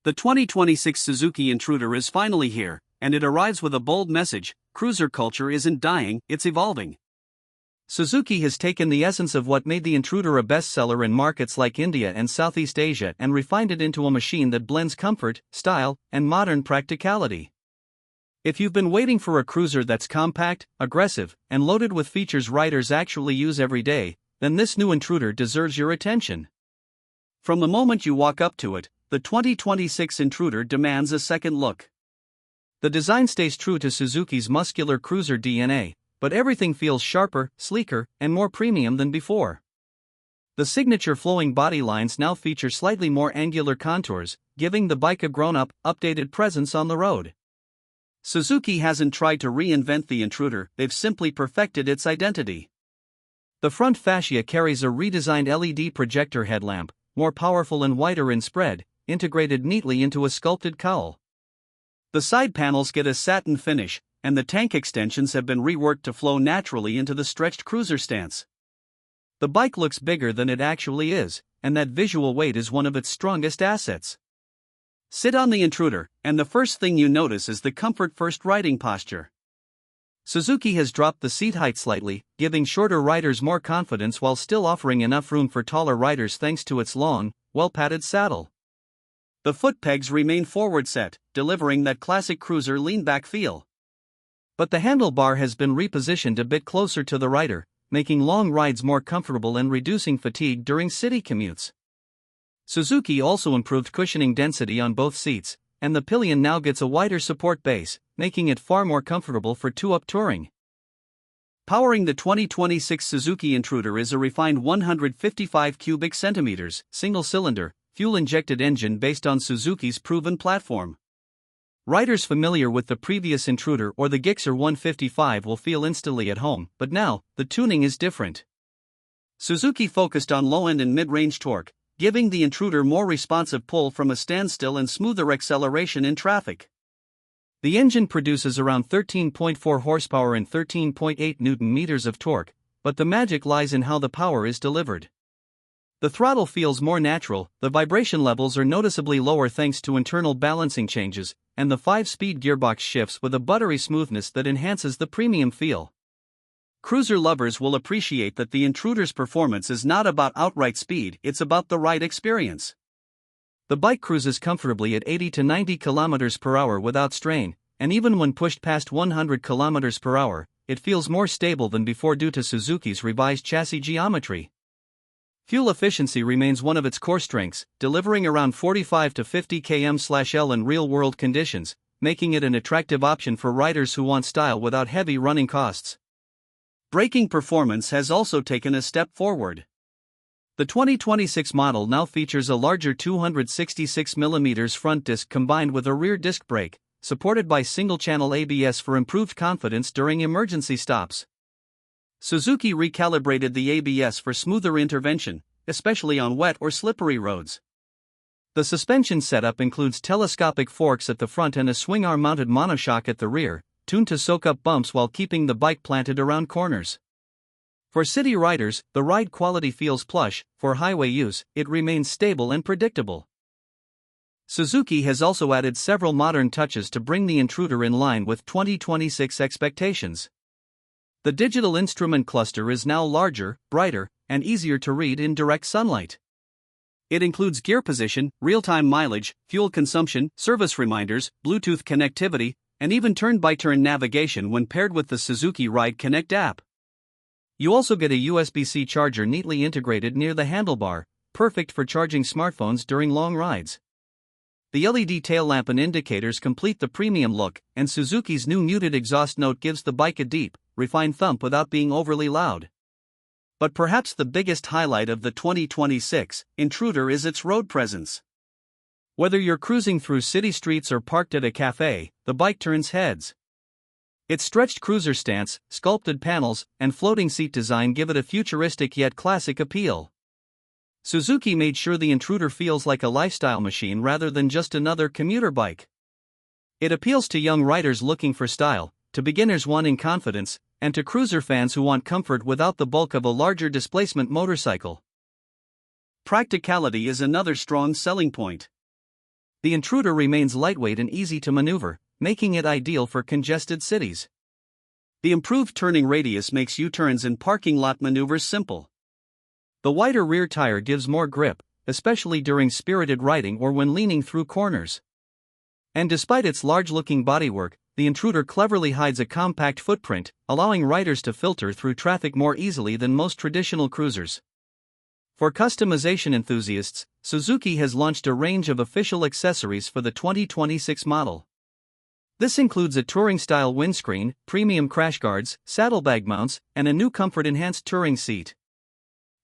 The 2026 Suzuki Intruder is finally here, and it arrives with a bold message: cruiser culture isn't dying, it's evolving. Suzuki has taken the essence of what made the Intruder a bestseller in markets like India and Southeast Asia and refined it into a machine that blends comfort, style, and modern practicality. If you've been waiting for a cruiser that's compact, aggressive, and loaded with features riders actually use every day, then this new Intruder deserves your attention. From the moment you walk up to it, the 2026 Intruder demands a second look. The design stays true to Suzuki's muscular cruiser DNA, but everything feels sharper, sleeker, and more premium than before. The signature flowing body lines now feature slightly more angular contours, giving the bike a grown-up, updated presence on the road. Suzuki hasn't tried to reinvent the Intruder, they've simply perfected its identity. The front fascia carries a redesigned LED projector headlamp, more powerful and wider in spread, integrated neatly into a sculpted cowl. The side panels get a satin finish, and the tank extensions have been reworked to flow naturally into the stretched cruiser stance. The bike looks bigger than it actually is, and that visual weight is one of its strongest assets. Sit on the Intruder, and the first thing you notice is the comfort-first riding posture. Suzuki has dropped the seat height slightly, giving shorter riders more confidence while still offering enough room for taller riders thanks to its long, well-padded saddle. The foot pegs remain forward set, delivering that classic cruiser lean-back feel. But the handlebar has been repositioned a bit closer to the rider, making long rides more comfortable and reducing fatigue during city commutes. Suzuki also improved cushioning density on both seats, and the pillion now gets a wider support base, making it far more comfortable for two-up touring. Powering the 2026 Suzuki Intruder is a refined 155 cubic centimeters, single-cylinder, fuel-injected engine based on Suzuki's proven platform. Riders familiar with the previous Intruder or the Gixxer 155 will feel instantly at home, but now, the tuning is different. Suzuki focused on low-end and mid-range torque, giving the Intruder more responsive pull from a standstill and smoother acceleration in traffic. The engine produces around 13.4 horsepower and 13.8 Nm of torque, but the magic lies in how the power is delivered. The throttle feels more natural, the vibration levels are noticeably lower thanks to internal balancing changes, and the 5-speed gearbox shifts with a buttery smoothness that enhances the premium feel. Cruiser lovers will appreciate that the Intruder's performance is not about outright speed, it's about the ride experience. The bike cruises comfortably at 80 to 90 km per hour without strain, and even when pushed past 100 km per hour, it feels more stable than before due to Suzuki's revised chassis geometry. Fuel efficiency remains one of its core strengths, delivering around 45 to 50 km/L in real-world conditions, making it an attractive option for riders who want style without heavy running costs. Braking performance has also taken a step forward. The 2026 model now features a larger 266mm front disc combined with a rear disc brake, supported by single-channel ABS for improved confidence during emergency stops. Suzuki recalibrated the ABS for smoother intervention, especially on wet or slippery roads. The suspension setup includes telescopic forks at the front and a swing arm-mounted monoshock at the rear, tuned to soak up bumps while keeping the bike planted around corners. For city riders, the ride quality feels plush. For highway use, it remains stable and predictable. Suzuki has also added several modern touches to bring the Intruder in line with 2026 expectations. The digital instrument cluster is now larger, brighter, and easier to read in direct sunlight. It includes gear position, real-time mileage, fuel consumption, service reminders, Bluetooth connectivity, and even turn-by-turn navigation when paired with the Suzuki Ride Connect app. You also get a USB-C charger neatly integrated near the handlebar, perfect for charging smartphones during long rides. The LED tail lamp and indicators complete the premium look, and Suzuki's new muted exhaust note gives the bike a deep, refined thump without being overly loud. But perhaps the biggest highlight of the 2026 Intruder is its road presence. Whether you're cruising through city streets or parked at a cafe, the bike turns heads. Its stretched cruiser stance, sculpted panels, and floating seat design give it a futuristic yet classic appeal. Suzuki made sure the Intruder feels like a lifestyle machine rather than just another commuter bike. It appeals to young riders looking for style, to beginners wanting confidence, and to cruiser fans who want comfort without the bulk of a larger displacement motorcycle. Practicality is another strong selling point. The Intruder remains lightweight and easy to maneuver, making it ideal for congested cities. The improved turning radius makes U-turns and parking lot maneuvers simple. The wider rear tire gives more grip, especially during spirited riding or when leaning through corners. And despite its large-looking bodywork, the Intruder cleverly hides a compact footprint, allowing riders to filter through traffic more easily than most traditional cruisers. For customization enthusiasts, Suzuki has launched a range of official accessories for the 2026 model. This includes a touring-style windscreen, premium crash guards, saddlebag mounts, and a new comfort-enhanced touring seat.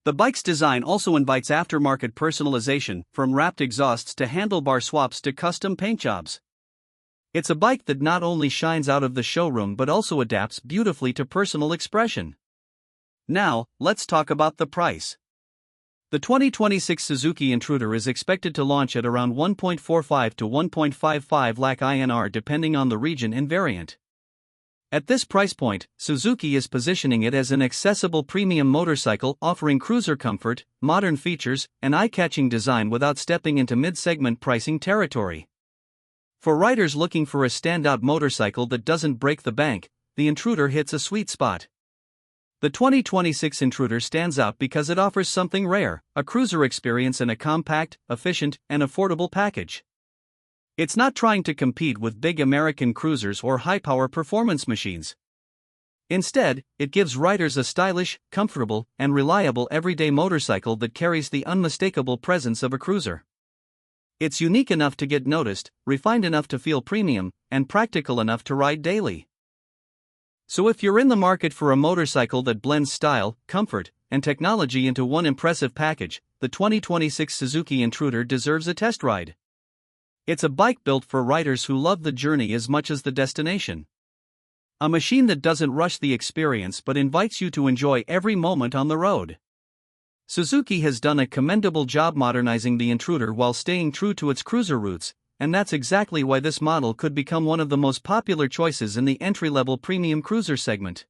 The bike's design also invites aftermarket personalization, from wrapped exhausts to handlebar swaps to custom paint jobs. It's a bike that not only shines out of the showroom but also adapts beautifully to personal expression. Now, let's talk about the price. The 2026 Suzuki Intruder is expected to launch at around 1.45 to 1.55 lakh INR depending on the region and variant. At this price point, Suzuki is positioning it as an accessible premium motorcycle offering cruiser comfort, modern features, and eye-catching design without stepping into mid-segment pricing territory. For riders looking for a standout motorcycle that doesn't break the bank, the Intruder hits a sweet spot. The 2026 Intruder stands out because it offers something rare, a cruiser experience in a compact, efficient, and affordable package. It's not trying to compete with big American cruisers or high-power performance machines. Instead, it gives riders a stylish, comfortable, and reliable everyday motorcycle that carries the unmistakable presence of a cruiser. It's unique enough to get noticed, refined enough to feel premium, and practical enough to ride daily. So if you're in the market for a motorcycle that blends style, comfort, and technology into one impressive package, the 2026 Suzuki Intruder deserves a test ride. It's a bike built for riders who love the journey as much as the destination. A machine that doesn't rush the experience but invites you to enjoy every moment on the road. Suzuki has done a commendable job modernizing the Intruder while staying true to its cruiser roots, and that's exactly why this model could become one of the most popular choices in the entry-level premium cruiser segment.